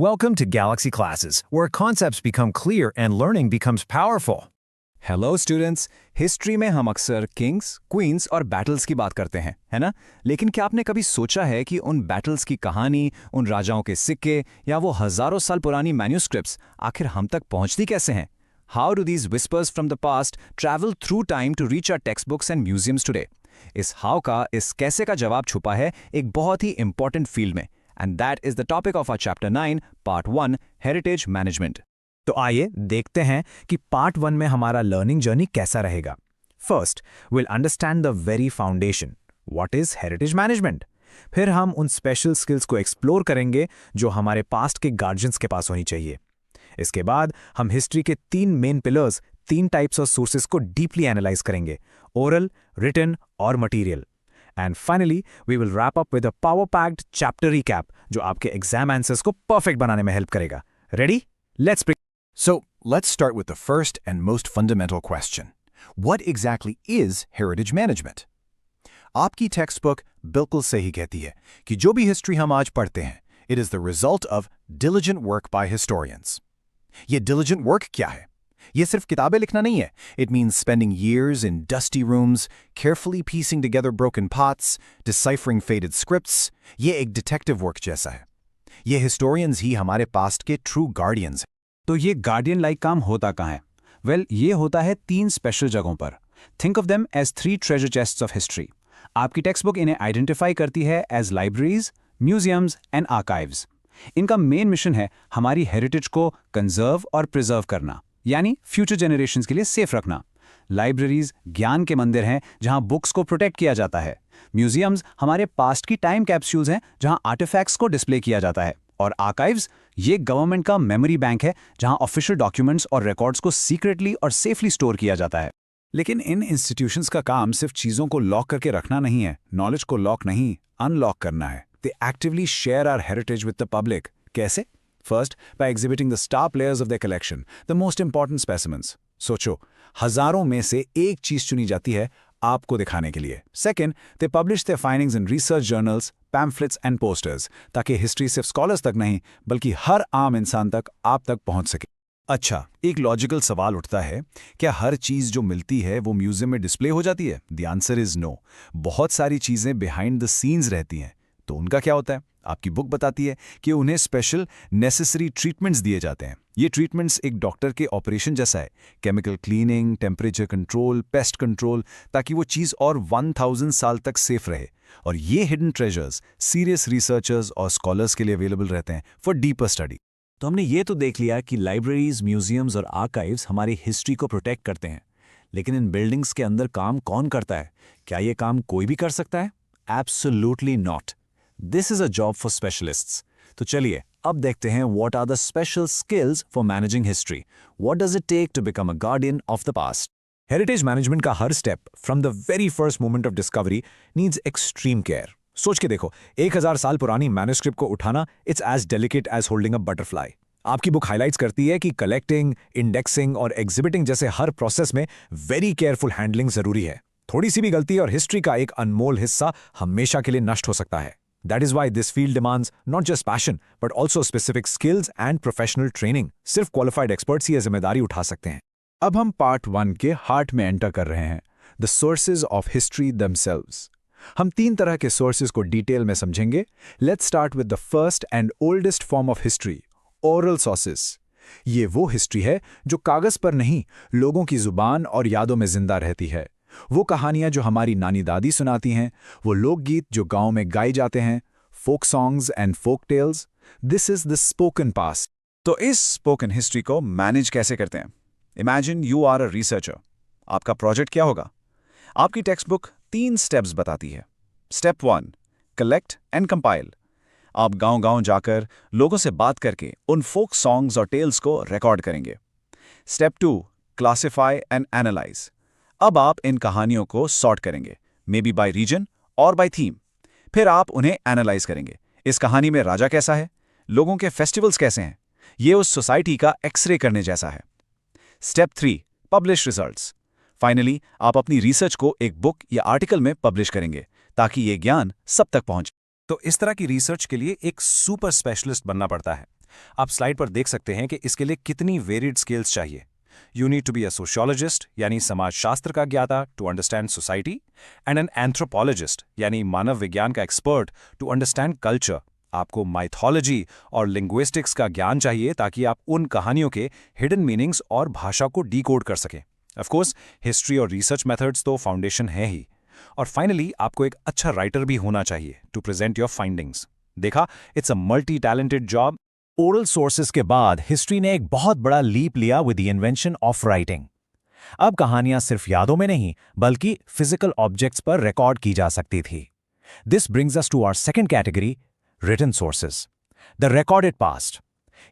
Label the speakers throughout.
Speaker 1: Welcome to Galaxy Classes, where concepts become clear and learning becomes powerful.
Speaker 2: Hello students. History में हम अक्सर Kings, queen's और battles की बात करते हैं, है ना? लेकिन क्या आपने कभी सोचा है कि उन बैटल्स की कहानी, उन राजाओं के सिक्के या वो हजारों साल पुरानी मैन्यूस्क्रिप्ट्स आखिर हम तक पहुंचती कैसे हैं? How do these whispers from the past travel through time to reach our text books and museums today? इस हाउ का, इस कैसे का जवाब छुपा है एक बहुत ही इंपॉर्टेंट फील्ड में, and that is the topic of our chapter 9 part 1 heritage management.
Speaker 1: तो आइए देखते हैं कि पार्ट 1 में हमारा लर्निंग जर्नी कैसा रहेगा। First, will understand the very foundation, what is heritage management. फिर हम उन स्पेशल स्किल्स को एक्सप्लोर करेंगे जो हमारे पास्ट के गार्जियंस के पास होनी चाहिए। इसके बाद हम हिस्ट्री के 3 main pillars, 3 types of sources को डीपली एनालाइज करेंगे, ओरल, रिटन और material. And finally we will wrap up with a power packed chapter recap जो आपके एग्जाम आंसर्स को परफेक्ट बनाने में हेल्प करेगा। Ready? Let's
Speaker 3: So, let's start with the first and most fundamental question. What exactly is heritage management? आपकी text book बिल्कुल सही कहती है कि जो भी हिस्ट्री हम आज पढ़ते हैं, it is the result of diligent work by historians. ये diligent work क्या है? ये सिर्फ किताबें लिखना नहीं है. It means spending years in dusty rooms, carefully piecing together broken parts, deciphering faded scripts. ये एक डिटेक्टिव वर्क जैसा है. ये historians ही हमारे पास्ट के true guardians हैं.
Speaker 2: तो ये गार्डियन लाइक काम होता कहाँ है? वेल, ये होता है 3 स्पेशल जगहों पर। Think of them as 3 treasure chests of history. आपकी टेक्स्ट बुक इन्हें आइडेंटिफाई करती है as libraries, museums and archives. इनका मेन मिशन है हमारी हेरिटेज को कंजर्व और प्रिजर्व करना, यानी फ्यूचर जनरेशंस के लिए सेफ रखना। लाइब्रेरीज ज्ञान के मंदिर हैं जहां बुक्स को प्रोटेक्ट किया जाता है। म्यूजियम्स हमारे पास्ट की टाइम कैप्सूल्स हैं जहां आर्टिफैक्ट्स को डिस्प्ले किया जाता है। और आर्काइव्स ये गवर्नमेंट का मेमोरी बैंक है जहां ऑफिशियल डॉक्यूमेंट्स और रिकॉर्ड्स को सीक्रेटली और सेफली स्टोर किया जाता है। लेकिन इन इंस्टीट्यूशंस का काम सिर्फ चीजों को लॉक करके रखना नहीं है, नॉलेज को लॉक नहीं, अनलॉक करना है। They actively share our heritage with the public. कैसे? First, by exhibiting the star players of the collection, the most important specimens. सोचो, हजारों में से एक चीज चुनी जाती है आपको दिखाने के लिए। Second, they publish there findings in research journals, pamphlets and posters, ताकि हिस्ट्री सिर्फ स्कॉलर्स तक नहीं बल्कि हर आम इंसान तक, आप तक पहुंच सके। अच्छा, एक लॉजिकल सवाल उठता है, क्या हर चीज जो मिलती है वो म्यूजियम में डिस्प्ले हो जाती है? The answer is no. बहुत सारी चीजें बिहाइंड द सीन्स रहती हैं। तो उनका क्या होता है? आपकी बुक बताती है कि उन्हें स्पेशल नेसेसरी ट्रीटमेंट्स दिए जाते हैं। ये ट्रीटमेंट्स एक डॉक्टर के ऑपरेशन जैसा है, chemical cleaning, temperature control, pest control, ताकि वो चीज़ और 1000 साल तक सेफ रहे। और ये हिडन ट्रेजर्स सीरियस रिसर्चर्स और स्कॉलर्स के लिए अवेलेबल रहते हैं फॉर डीपर स्टडी। तो हमने ये तो देख लिया कि लाइब्रेरीज, म्यूजियम्स और आर्काइव्स हमारी हिस्ट्री को प्रोटेक्ट करते हैं, लेकिन इन बिल्डिंग्स के अंदर काम कौन करता है? क्या ये काम कोई भी कर सकता है? Absolutely not. This is a job for specialists. तो चलिए अब देखते हैं what are the special skills for managing history. What does it take to become a guardian of the past?
Speaker 1: Heritage management का हर step from the very first moment of discovery needs extreme care. सोच के देखो, 1000 साल पुरानी manuscript को उठाना, it's as delicate as holding a butterfly. आपकी बुक हाइलाइट्स करती है कि कलेक्टिंग, इंडेक्सिंग और एग्जिबिटिंग जैसे हर प्रोसेस में वेरी केयरफुल हैंडलिंग जरूरी है। थोड़ी सी भी गलती और हिस्ट्री का एक अनमोल हिस्सा हमेशा के लिए नष्ट हो सकता है। That is why this field demands not just passion, but also specific skills and professional training. सिर्फ qualified experts ही ये जिम्मेदारी उठा सकते हैं। अब हम पार्ट 1 के हार्ट में एंटर कर रहे हैं, the sources of history themselves. हम 3 तरह के sources को डिटेल में समझेंगे। Let's start with the first and oldest form of history, oral sources. ये वो हिस्ट्री है जो कागज पर नहीं, लोगों की जुबान और यादों में जिंदा रहती है। वो कहानियां जो हमारी नानी दादी सुनाती हैं, वो लोकगीत जो गांव में गाए जाते हैं, folk songs and folk tales. This is the spoken past.
Speaker 2: तो इस स्पोकन हिस्ट्री को मैनेज कैसे करते हैं? Imagine you are a researcher. आपका प्रोजेक्ट क्या होगा? आपकी टेक्स्ट बुक 3 स्टेप्स बताती है। Step 1, collect and compile. आप गांव-गांव जाकर लोगों से बात करके उन फोक सॉन्ग्स और टेल्स को रिकॉर्ड करेंगे। Step 2, classify and analyse. अब आप इन कहानियों को सॉर्ट करेंगे, मे बी बाय रीजन और बाय थीम। फिर आप उन्हें एनालाइज करेंगे। इस कहानी में राजा कैसा है, लोगों के फेस्टिवल्स कैसे हैं, ये उस सोसाइटी का एक्सरे करने जैसा है। Step 3, publish results. फाइनली आप अपनी रिसर्च को एक बुक या आर्टिकल में पब्लिश करेंगे ताकि ये ज्ञान सब तक पहुंचे।
Speaker 1: तो इस तरह की रिसर्च के लिए एक सुपर स्पेशलिस्ट बनना पड़ता है। आप स्लाइड पर देख सकते हैं कि इसके लिए कितनी वेरिड स्किल्स चाहिए। You need to be a sociologist यानी समाजशास्त्र का ज्ञाता to understand society, and an anthropologist यानी मानव विज्ञान का एक्सपर्ट टू अंडरस्टैंड कल्चर। आपको माइथोलॉजी और लिंग्विस्टिक्स का ज्ञान चाहिए ताकि आप उन कहानियों के हिडन मीनिंग्स और भाषा को डीकोड कर सकें। ऑफ कोर्स हिस्ट्री और रिसर्च मेथड्स तो फाउंडेशन है ही। और फाइनली आपको एक अच्छा राइटर भी होना चाहिए टू प्रेजेंट योर फाइंडिंग्स। देखा, it's a multi talented job.
Speaker 4: Oral sources के बाद हिस्ट्री ने एक बहुत बड़ा लीप लिया with the invention of writing. अब कहानियां सिर्फ यादों में नहीं बल्कि फिजिकल ऑब्जेक्ट्स पर रिकॉर्ड की जा सकती थी। This brings us to our second category, written sources, the recorded past.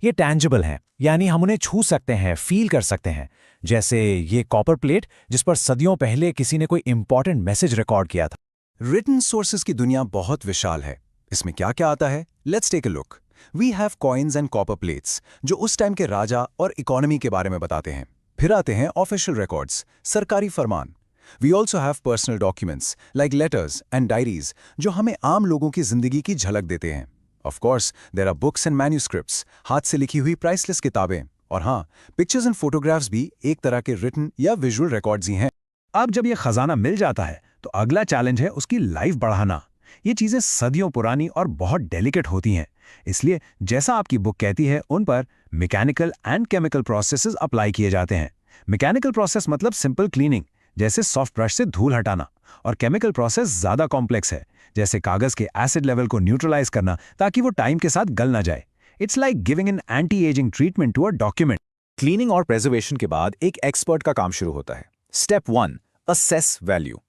Speaker 4: ये टैंजिबल हैं, यानी हम उन्हें छू सकते हैं, फील कर सकते हैं। जैसे ये कॉपर प्लेट जिस पर सदियों पहले किसी ने कोई इंपॉर्टेंट मैसेज रिकॉर्ड किया था।
Speaker 2: रिटन सोर्सेज की दुनिया बहुत विशाल है। इसमें क्या क्या आता है? Let's take a look. We have coins and copper plates जो उस टाइम के राजा और इकोनॉमी के बारे में बताते हैं। फिर आते हैं ऑफिशियल रिकॉर्ड्स, सरकारी फरमान। We also have personal documents like letters and diaries जो हमें आम लोगों की जिंदगी की झलक देते हैं। Of course there are books and manuscripts, हाथ से लिखी हुई प्राइसलेस किताबें। और हाँ, पिक्चर्स एंड फोटोग्राफ्स भी एक तरह के रिटन या विजुअल रिकॉर्ड्स ही हैं।
Speaker 4: अब जब यह खजाना मिल जाता है तो अगला चैलेंज है उसकी लाइफ बढ़ाना। ये चीजें सदियों पुरानी और बहुत डेलिकेट होती हैं, इसलिए जैसा आपकी बुक कहती है उन पर mechanical and chemical processes apply किए जाते हैं। मैकेनिकल प्रोसेस मतलब सिंपल क्लीनिंग, जैसे सॉफ्ट ब्रश से धूल हटाना, और केमिकल प्रोसेस ज्यादा कॉम्प्लेक्स है, जैसे कागज के एसिड लेवल को न्यूट्रलाइज करना ताकि वो टाइम के साथ गल ना जाए। It's like giving an anti ageing treatment to a document.
Speaker 1: Cleaning और प्रेजर्वेशन के बाद एक एक्सपर्ट का काम शुरू होता है। Step 1, assess value.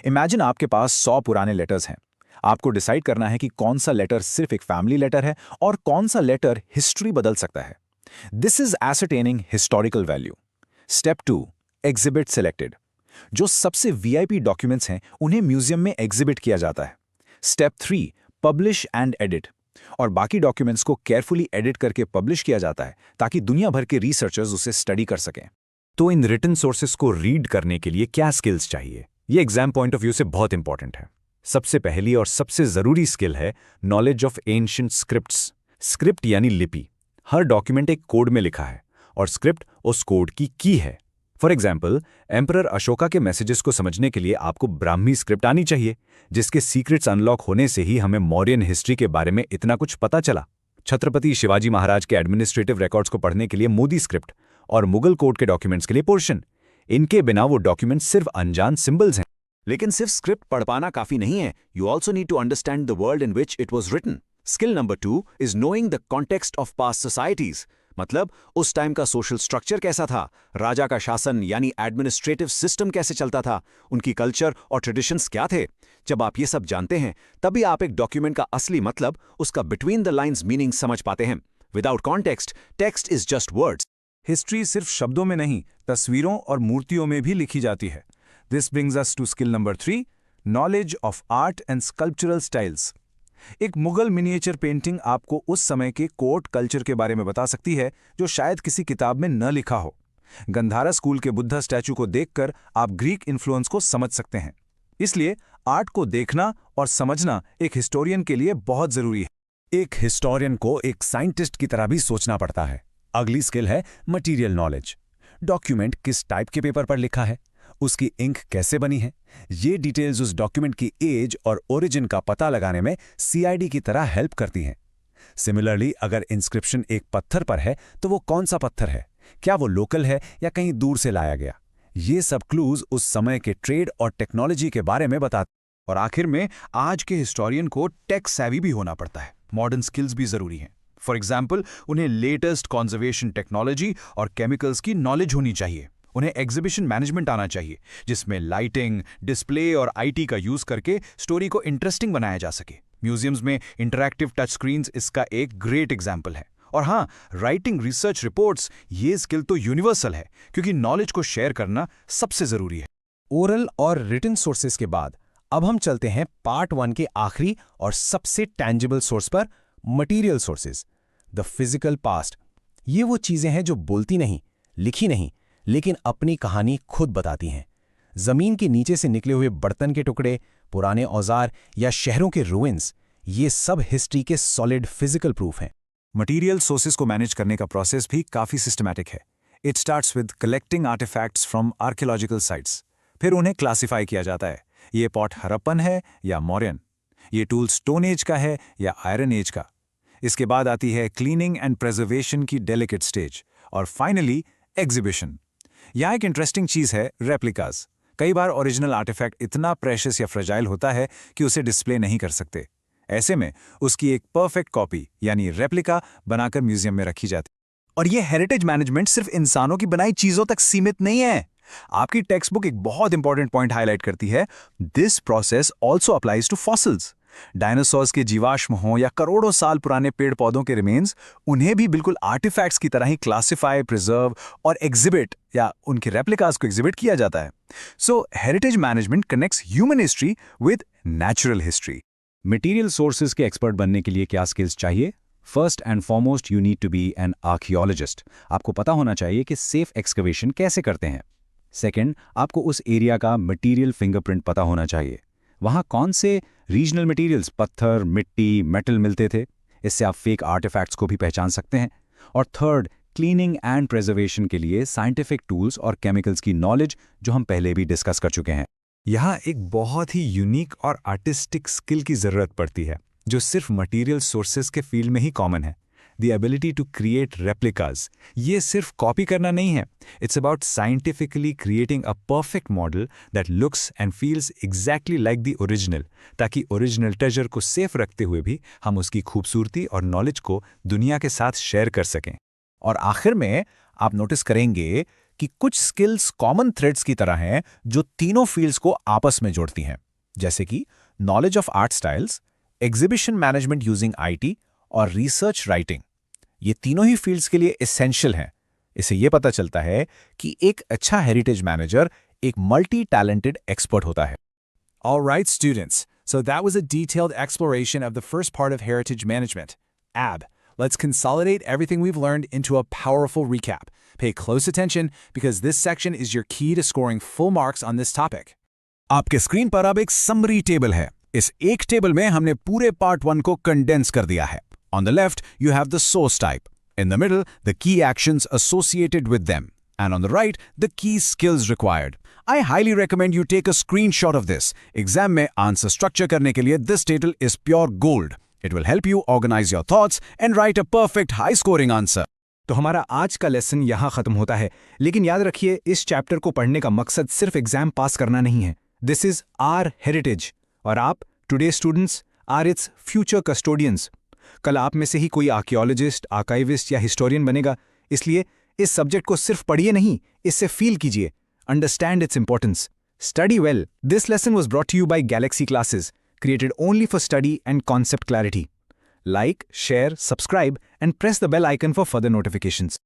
Speaker 1: इमेजिन आपके पास 100 पुराने लेटर्स हैं। आपको डिसाइड करना है कि कौन सा लेटर सिर्फ एक फैमिली लेटर है और कौन सा लेटर हिस्ट्री बदल सकता है। This is ascertaining historical value. Step 2, exhibit selected. जो सबसे वीआईपी डॉक्यूमेंट्स हैं उन्हें म्यूजियम में एग्जिबिट किया जाता है। Step 3, publish and edit. और बाकी डॉक्यूमेंट्स को केयरफुली एडिट करके पब्लिश किया जाता है ताकि दुनिया भर के रिसर्चर्स उसे स्टडी कर सकें। तो इन रिटन सोर्सेस को रीड करने के लिए क्या स्किल्स चाहिए? ये एग्जाम पॉइंट ऑफ व्यू से बहुत इंपॉर्टेंट है। सबसे पहली और सबसे जरूरी स्किल है knowledge of ancient scripts. Script यानी लिपि। हर डॉक्यूमेंट एक कोड में लिखा है और स्क्रिप्ट उस कोड की की है। फॉर एग्जाम्पल, एम्परर अशोका के मैसेजेस को समझने के लिए आपको ब्राह्मी स्क्रिप्ट आनी चाहिए, जिसके सीक्रेट्स अनलॉक होने से ही हमें मौर्यन हिस्ट्री के बारे में इतना कुछ पता चला। छत्रपति शिवाजी महाराज के एडमिनिस्ट्रेटिव रिकॉर्ड्स को पढ़ने के लिए मोदी स्क्रिप्ट, और मुगल कोर्ट के डॉक्यूमेंट्स के लिए पोर्शन। इनके बिना वो डॉक्यूमेंट्स सिर्फ अनजान सिंबल्स हैं। लेकिन सिर्फ स्क्रिप्ट पढ़ पाना काफी नहीं है। You also need to understand the world in which it was written. Skill number 2 is knowing the context of past societies. मतलब उस टाइम का सोशल स्ट्रक्चर कैसा था, राजा का शासन यानी एडमिनिस्ट्रेटिव सिस्टम कैसे चलता था, उनकी कल्चर और ट्रेडिशंस क्या थे। जब आप ये सब जानते हैं तभी आप एक डॉक्यूमेंट का असली मतलब, उसका बिटवीन द लाइन्स मीनिंग समझ पाते हैं। Without context, text is just words.
Speaker 4: History सिर्फ शब्दों में नहीं, तस्वीरों और मूर्तियों में भी लिखी जाती है। This brings us to skill number 3, knowledge of art and sculptural styles. एक मुगल मिनिएचर पेंटिंग आपको उस समय के कोर्ट कल्चर के बारे में बता सकती है जो शायद किसी किताब में न लिखा हो। गंधारा स्कूल के बुद्धा स्टैचू को देखकर आप ग्रीक इन्फ्लुएंस को समझ सकते हैं। इसलिए आर्ट को देखना और समझना एक हिस्टोरियन के लिए बहुत जरूरी है। एक हिस्टोरियन को एक साइंटिस्ट की तरह भी सोचना पड़ता है। अगली स्किल है मटीरियल नॉलेज। डॉक्यूमेंट किस टाइप के पेपर पर लिखा है, उसकी इंक कैसे बनी है, ये डिटेल्स उस डॉक्यूमेंट की एज और ओरिजिन का पता लगाने में सीआईडी की तरह हेल्प करती हैं। सिमिलरली, अगर इंस्क्रिप्शन एक पत्थर पर है तो वो कौन सा पत्थर है, क्या वो लोकल है या कहीं दूर से लाया गया। ये सब क्लूज उस समय के ट्रेड और टेक्नोलॉजी के बारे में बताते।
Speaker 2: और आखिर में आज के हिस्टोरियन को टेक सैवी भी होना पड़ता है। मॉडर्न स्किल्स भी जरूरी हैं। फॉर एग्जाम्पल, उन्हें लेटेस्ट कॉन्जर्वेशन टेक्नोलॉजी और केमिकल्स की नॉलेज होनी चाहिए। उन्हें एग्जीबिशन मैनेजमेंट आना चाहिए, जिसमें लाइटिंग, डिस्प्ले और आईटी का यूज करके स्टोरी को इंटरेस्टिंग बनाया जा सके। म्यूजियम्स में इंटरैक्टिव टच स्क्रीन्स इसका एक ग्रेट एग्जाम्पल है। और हाँ, राइटिंग रिसर्च रिपोर्ट्स, ये स्किल तो यूनिवर्सल है क्योंकि नॉलेज को शेयर करना सबसे जरूरी है।
Speaker 4: ओरल और रिटन सोर्सेज के बाद अब हम चलते हैं पार्ट 1 के आखिरी और सबसे टैंजिबल सोर्स पर, material sources, the physical past. ये वो चीजें हैं जो बोलती नहीं, लिखी नहीं, लेकिन अपनी कहानी खुद बताती हैं। जमीन के नीचे से निकले हुए बर्तन के टुकड़े, पुराने औजार या शहरों के रूइंस, ये सब हिस्ट्री के सॉलिड फिजिकल प्रूफ हैं।
Speaker 1: मटीरियल सोर्सेज को मैनेज करने का प्रोसेस भी काफ़ी सिस्टमैटिक है। It starts with collecting artefacts from archaeological sites, फिर उन्हें क्लासिफाई किया जाता है। ये पॉट हरप्पन है या मौर्यन, ये टूल स्टोन एज का है या आयरन एज का। इसके बाद आती है क्लीनिंग एंड प्रिजर्वेशन की डेलिकेट स्टेज, और फाइनली एग्जीबिशन। यहाँ एक इंटरेस्टिंग चीज़ है रेप्लिकाज। कई बार ओरिजिनल आर्टिफैक्ट इतना प्रेशियस या फ्रेजाइल होता है कि उसे डिस्प्ले नहीं कर सकते। ऐसे में उसकी एक परफेक्ट कॉपी यानी रेप्लिका बनाकर म्यूजियम में रखी जाती है। और ये हेरिटेज मैनेजमेंट सिर्फ इंसानों की बनाई चीजों तक सीमित नहीं है। आपकी टेक्स्ट बुक एक बहुत इंपॉर्टेंट पॉइंट हाईलाइट करती है, this process also applies to fossils. Dinosaurs के जीवाश्म हों या करोड़ों साल पुराने पेड़ पौधों के रिमेन्स, उन्हें भी बिल्कुल आर्टिफैक्ट्स की तरह ही क्लासिफाई, प्रिजर्व और एग्जिबिट या उनके रेप्लिकास को एग्जिबिट किया जाता है। So heritage management connects human history with natural history.
Speaker 2: Material sources के एक्सपर्ट बनने के लिए क्या स्किल्स चाहिए? First and foremost you need to be an archaeologist. आपको पता होना चाहिए कि सेफ एक्सकवेशन कैसे करते हैं। सेकंड, आपको उस एरिया का मटेरियल फिंगरप्रिंट पता होना चाहिए। वहाँ कौन से रीजनल मटेरियल्स, पत्थर, मिट्टी, मेटल मिलते थे। इससे आप फेक आर्टिफैक्ट्स को भी पहचान सकते हैं। और थर्ड, क्लीनिंग एंड प्रिजर्वेशन के लिए साइंटिफिक टूल्स और केमिकल्स की नॉलेज, जो हम पहले भी डिस्कस कर चुके हैं।
Speaker 1: यहाँ एक बहुत ही यूनिक और आर्टिस्टिक स्किल की ज़रूरत पड़ती है, जो सिर्फ मटेरियल सोर्सेज के फील्ड में ही कॉमन है। The ability to create replicas. ये सिर्फ कॉपी करना नहीं है, it's about scientifically creating a perfect model that looks and feels exactly like the original, ताकि ओरिजिनल ट्रेजर को सेफ रखते हुए भी हम उसकी खूबसूरती और नॉलेज को दुनिया के साथ शेयर कर सकें।
Speaker 3: और आखिर में आप नोटिस करेंगे कि कुछ स्किल्स कॉमन थ्रेड्स की तरह हैं जो तीनों फील्ड्स को आपस में जोड़ती हैं, जैसे कि knowledge of art styles, exhibition management using IT और रिसर्च राइटिंग। ये तीनों ही फील्ड्स के लिए एसेंशियल हैं। इससे ये पता चलता है कि एक अच्छा हेरिटेज मैनेजर एक मल्टी टैलेंटेड एक्सपर्ट होता है।
Speaker 4: All right, students. So that was a detailed exploration of the first part of heritage management, AB. Let's consolidate everything we've learned into a powerful recap. Pay close attention because this section is your key to scoring full marks on this topic.
Speaker 3: आपके screen पर अब एक summary table है। इस एक table में हमने पूरे पार्ट 1 को कंडेंस कर दिया है। On the left, you have the source type. In the middle, the key actions associated with them. And on the right, the key skills required. I highly recommend you take a screenshot of this. Exam में answer structure करने के लिए this table is pure gold. It will help you organize your thoughts and write a perfect high-scoring answer.
Speaker 1: तो हमारा आज का lesson यहाँ ख़त्म होता है, लेकिन याद रखिए इस चैप्टर को पढ़ने का मकसद सिर्फ एग्जाम पास करना नहीं है। दिस इज आर हेरिटेज, और आप today students are its future custodians. कल आप में से ही कोई आर्कियोलॉजिस्ट, आर्काइविस्ट या हिस्टोरियन बनेगा। इसलिए इस सब्जेक्ट को सिर्फ पढ़िए नहीं, इससे फील कीजिए। Understand its importance. Study well. This lesson was brought to you by Galaxy Classes, created only for study and concept clarity. Like, share, subscribe, and press the bell icon for further notifications.